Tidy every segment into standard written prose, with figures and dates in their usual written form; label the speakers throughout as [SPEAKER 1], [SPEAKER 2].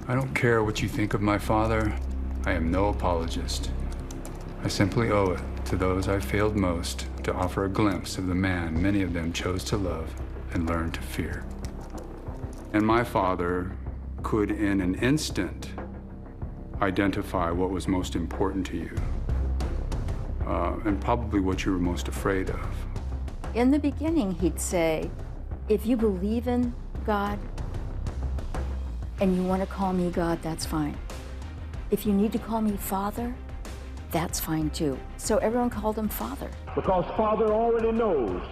[SPEAKER 1] I don't care what you think of my father. I am no apologist. I simply owe it to those I failed most to offer a glimpse of the man many of them chose to love and learn to fear. And my father could, in an instant, identify what was most important to you, and probably what you were most afraid of.
[SPEAKER 2] In the beginning, he'd say, if you believe in God and you want to call me God, that's fine. If you need to call me Father, that's fine too. So everyone called him Father.
[SPEAKER 3] Because Father already knows.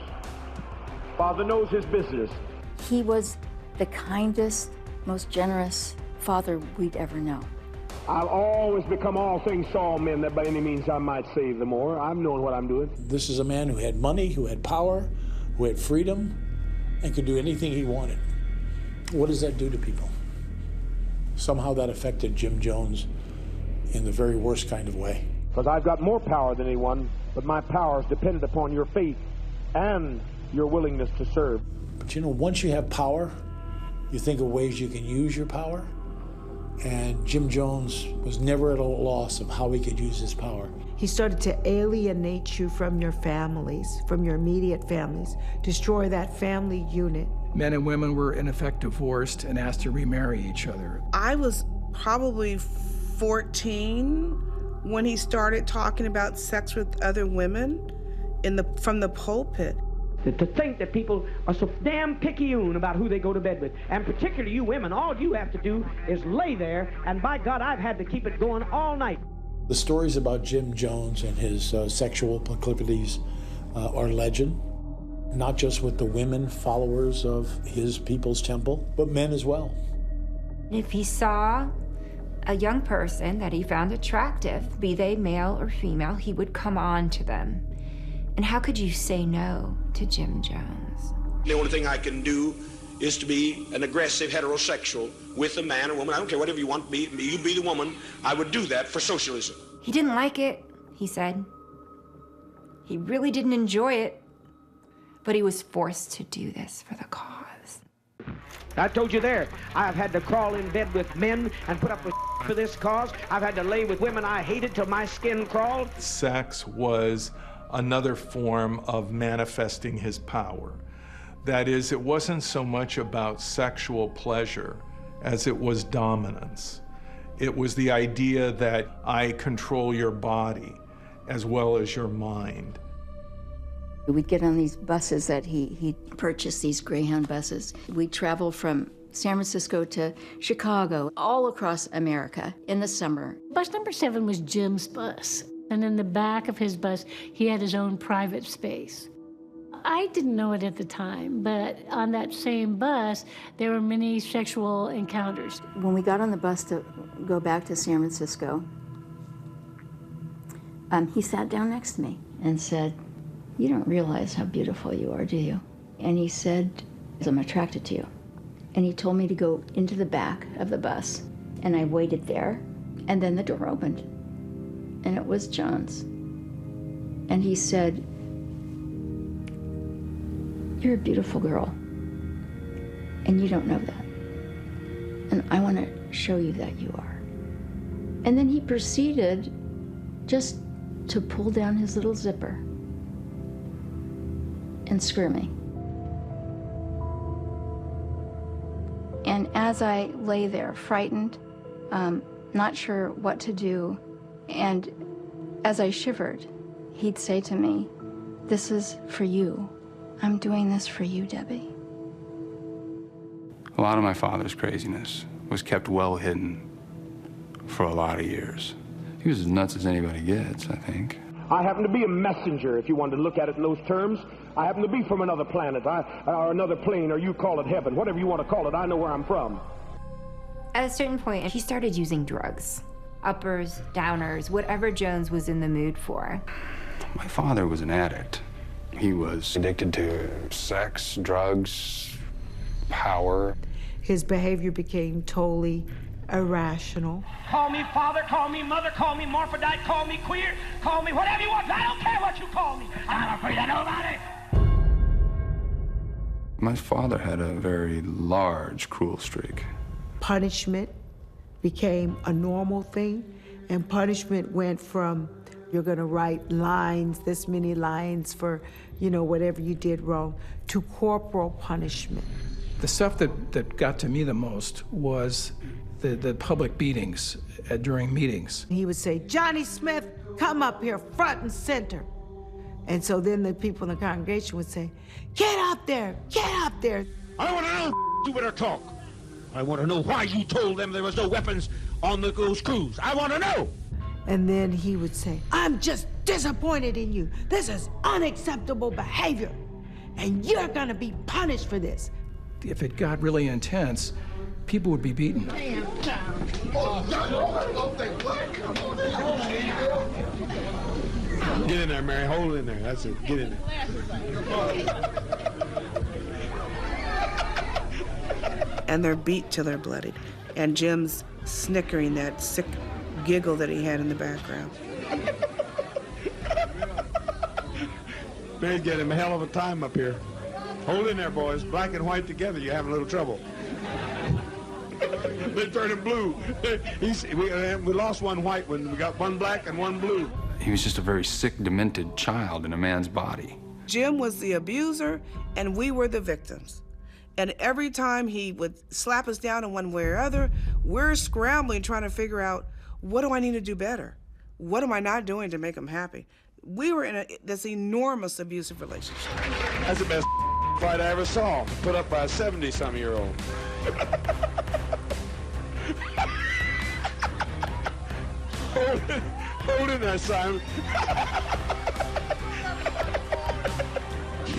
[SPEAKER 3] Father knows his business.
[SPEAKER 2] He was the kindest, most generous father we'd ever know.
[SPEAKER 3] I'll always become all things to all men, that by any means I might save them more. I'm knowing what I'm doing.
[SPEAKER 4] This is a man who had money, who had power, who had freedom, and could do anything he wanted. What does that do to people? Somehow that affected Jim Jones in the very worst kind of way.
[SPEAKER 3] Because I've got more power than anyone, but my power is dependent upon your faith and your willingness to serve.
[SPEAKER 4] But you know, once you have power, you think of ways you can use your power. And Jim Jones was never at a loss of how he could use his power.
[SPEAKER 5] He started to alienate you from your families, from your immediate families, destroy that family unit.
[SPEAKER 6] Men and women were in effect divorced and asked to remarry each other.
[SPEAKER 7] I was probably 14 when he started talking about sex with other women from the pulpit.
[SPEAKER 8] To think that people are so damn picayune about who they go to bed with, and particularly you women, all you have to do is lay there, and by God, I've had to keep it going all night.
[SPEAKER 4] The stories about Jim Jones and his sexual proclivities are legend, not just with the women followers of his people's temple, but men as well.
[SPEAKER 9] If he saw a young person that he found attractive, be they male or female, he would come on to them. And how could you say no to Jim Jones?
[SPEAKER 10] The only thing I can do is to be an aggressive heterosexual with a man or woman. I don't care whatever you want to be. You be the woman. I would do that for socialism.
[SPEAKER 9] He didn't like it, he said. He really didn't enjoy it, but he was forced to do this for the cause.
[SPEAKER 8] I told you there, I've had to crawl in bed with men and put up with for this cause. I've had to lay with women I hated till my skin crawled.
[SPEAKER 11] Sex was another form of manifesting his power. That is, it wasn't so much about sexual pleasure as it was dominance. It was the idea that I control your body as well as your mind.
[SPEAKER 2] We'd get on these buses that he purchased, these Greyhound buses. We'd travel from San Francisco to Chicago, all across America in the summer.
[SPEAKER 12] Bus number 7 was Jim's bus. And in the back of his bus, he had his own private space. I didn't know it at the time, but on that same bus, there were many sexual encounters.
[SPEAKER 2] When we got on the bus to go back to San Francisco, he sat down next to me and said, "You don't realize how beautiful you are, do you?" And he said, "I'm attracted to you." And he told me to go into the back of the bus, and I waited there, and then the door opened. And it was John's. And he said, "You're a beautiful girl, and you don't know that. And I want to show you that you are." And then he proceeded just to pull down his little zipper and screw me. And as I lay there, frightened, not sure what to do, and as I shivered, he'd say to me, "This is for you. I'm doing this for you, Debbie."
[SPEAKER 1] A lot of my father's craziness was kept well hidden for a lot of years. He was as nuts as anybody gets, I think.
[SPEAKER 3] I happen to be a messenger, if you wanted to look at it in those terms. I happen to be from another planet, or another plane, or you call it heaven. Whatever you want to call it, I know where I'm from.
[SPEAKER 9] At a certain point, he started using drugs. Uppers, downers, whatever Jones was in the mood for.
[SPEAKER 1] My father was an addict. He was addicted to sex, drugs, power.
[SPEAKER 5] His behavior became totally irrational.
[SPEAKER 8] Call me father, call me mother, call me morphodite, call me queer, call me whatever you want. I don't care what you call me. I'm not afraid of nobody.
[SPEAKER 1] My father had a very large cruel streak.
[SPEAKER 5] Punishment became a normal thing, and punishment went from you're going to write lines, this many lines for, you know, whatever you did wrong, to corporal punishment.
[SPEAKER 6] The stuff that got to me the most was the public beatings during meetings.
[SPEAKER 5] He would say, "Johnny Smith, come up here front and center." And so then the people in the congregation would say, "Get up there, get up there."
[SPEAKER 3] I want to know you better talk. I want to know why you told them there was no weapons on those crews. I want to know.
[SPEAKER 5] And then he would say, "I'm just disappointed in you. This is unacceptable behavior, and you're going to be punished for this."
[SPEAKER 6] If it got really intense, people would be beaten.
[SPEAKER 3] Get in there, Mary. Hold it in there. That's it. Get in there.
[SPEAKER 7] And they're beat till they're bloodied. And Jim's snickering, that sick giggle that he had in the background.
[SPEAKER 3] They're getting a hell of a time up here. Hold in there, boys. Black and white together, you're having a little trouble. They're turning blue. We lost one white one. We got one black and one blue.
[SPEAKER 1] He was just a very sick, demented child in a man's body.
[SPEAKER 7] Jim was the abuser, and we were the victims. And every time he would slap us down in one way or other, we're scrambling, trying to figure out, what do I need to do better? What am I not doing to make him happy? We were in this enormous abusive relationship.
[SPEAKER 3] That's the best fight I ever saw, put up by a 70-some-year-old. Hold in there, Simon.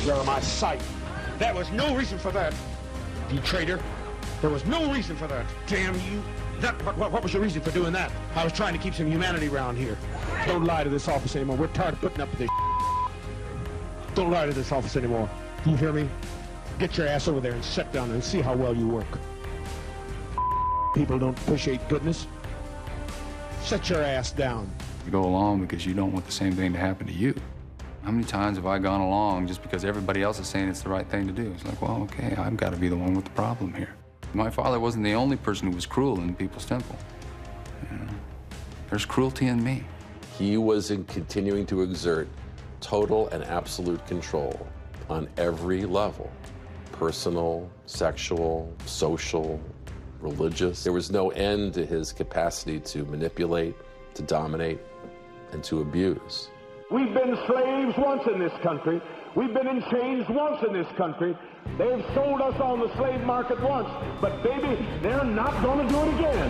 [SPEAKER 3] You're on my sight. There was no reason for that, you traitor. There was no reason for that. Damn you. What was your reason for doing that? I was trying to keep some humanity around here. Don't lie to this office anymore. We're tired of putting up with this. Don't lie to this office anymore. Do you hear me? Get your ass over there and sit down and see how well you work. People don't appreciate goodness. Sit your ass down.
[SPEAKER 1] You go along because you don't want the same thing to happen to you. How many times have I gone along just because everybody else is saying it's the right thing to do? It's like, well, okay, I've got to be the one with the problem here. My father wasn't the only person who was cruel in People's Temple. You know, there's cruelty in me.
[SPEAKER 13] He was continuing to exert total and absolute control on every level: personal, sexual, social, religious. There was no end to his capacity to manipulate, to dominate, and to abuse.
[SPEAKER 3] We've been slaves once in this country. We've been in chains once in this country. They've sold us on the slave market once, but baby, they're not going to do it again.